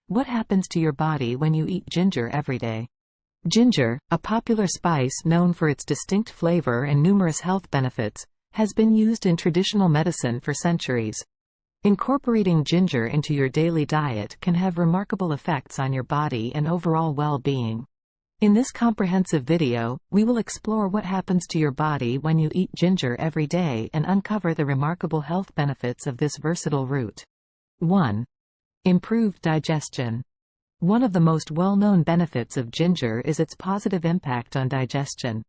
What happens to your body when you eat ginger every day? Ginger, a popular spice known for its distinct flavor and numerous health benefits, has been used in traditional medicine for centuries. Incorporating ginger into your daily diet can have remarkable effects on your body and overall well-being. In this comprehensive video, we will explore what happens to your body when you eat ginger every day and uncover the remarkable health benefits of this versatile root. 1. Improved digestion. One of the most well-known benefits of ginger is its positive impact on digestion.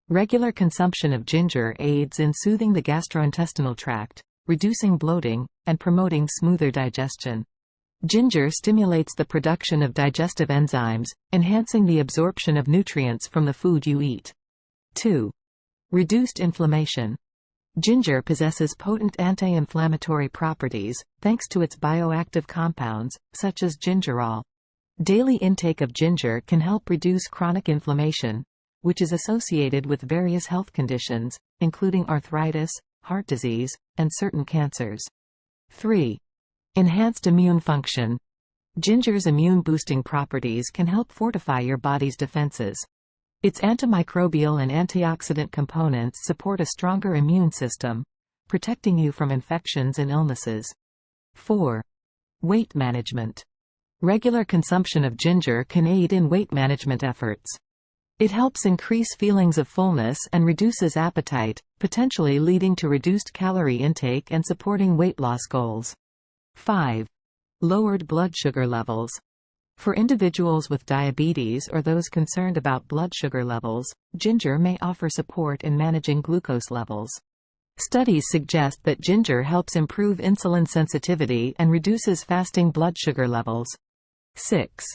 Regular consumption of ginger aids in soothing the gastrointestinal tract, reducing bloating, and promoting smoother digestion. Ginger stimulates the production of digestive enzymes, enhancing the absorption of nutrients from the food you eat. 2. Reduced inflammation. Ginger possesses potent anti-inflammatory properties, thanks to its bioactive compounds, such as gingerol. Daily intake of ginger can help reduce chronic inflammation, which is associated with various health conditions, including arthritis, heart disease, and certain cancers. 3. Enhanced immune function. Ginger's immune-boosting properties can help fortify your body's defenses. Its antimicrobial and antioxidant components support a stronger immune system, protecting you from infections and illnesses. 4. Weight management. Regular consumption of ginger can aid in weight management efforts. It helps increase feelings of fullness and reduces appetite, potentially leading to reduced calorie intake and supporting weight loss goals. 5. Lowered blood sugar levels. For individuals with diabetes or those concerned about blood sugar levels, ginger may offer support in managing glucose levels. Studies suggest that ginger helps improve insulin sensitivity and reduces fasting blood sugar levels. 6.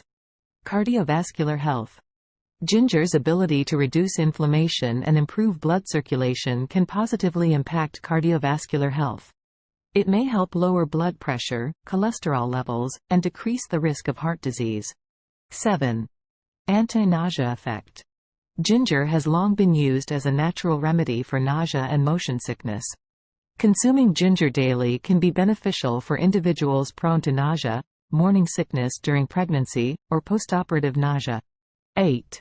Cardiovascular health. Ginger's ability to reduce inflammation and improve blood circulation can positively impact cardiovascular health. It may help lower blood pressure, cholesterol levels, and decrease the risk of heart disease. 7. Anti-nausea effect. Ginger has long been used as a natural remedy for nausea and motion sickness. Consuming ginger daily can be beneficial for individuals prone to nausea, morning sickness during pregnancy, or postoperative nausea. 8.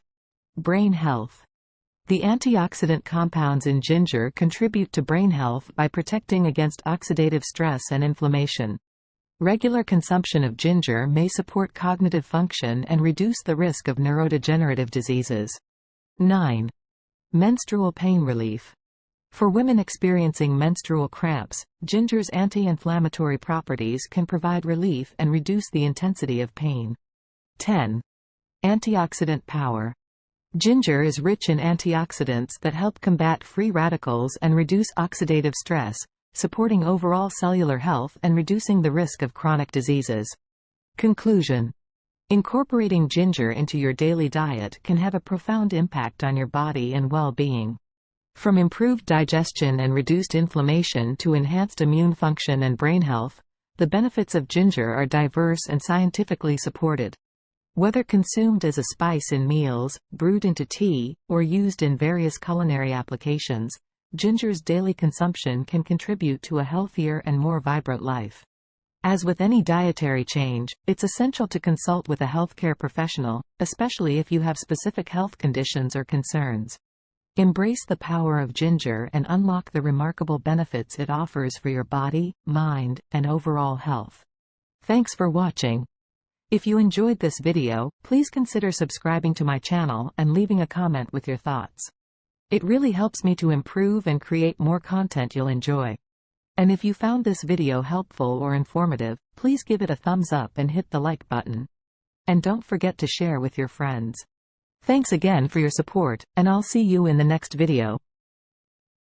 Brain health. The antioxidant compounds in ginger contribute to brain health by protecting against oxidative stress and inflammation. Regular consumption of ginger may support cognitive function and reduce the risk of neurodegenerative diseases. 9. Menstrual pain relief. For women experiencing menstrual cramps, ginger's anti-inflammatory properties can provide relief and reduce the intensity of pain. 10. Antioxidant power. Ginger is rich in antioxidants that help combat free radicals and reduce oxidative stress, supporting overall cellular health and reducing the risk of chronic diseases. Conclusion. Incorporating ginger into your daily diet can have a profound impact on your body and well-being. From improved digestion and reduced inflammation to enhanced immune function and brain health, the benefits of ginger are diverse and scientifically supported. Whether consumed as a spice in meals, brewed into tea, or used in various culinary applications, ginger's daily consumption can contribute to a healthier and more vibrant life. As with any dietary change, it's essential to consult with a healthcare professional, especially if you have specific health conditions or concerns. Embrace the power of ginger and unlock the remarkable benefits it offers for your body, mind, and overall health. Thanks for watching. If you enjoyed this video, please consider subscribing to my channel and leaving a comment with your thoughts. It really helps me to improve and create more content you'll enjoy. And if you found this video helpful or informative, please give it a thumbs up and hit the like button. And don't forget to share with your friends. Thanks again for your support, and I'll see you in the next video.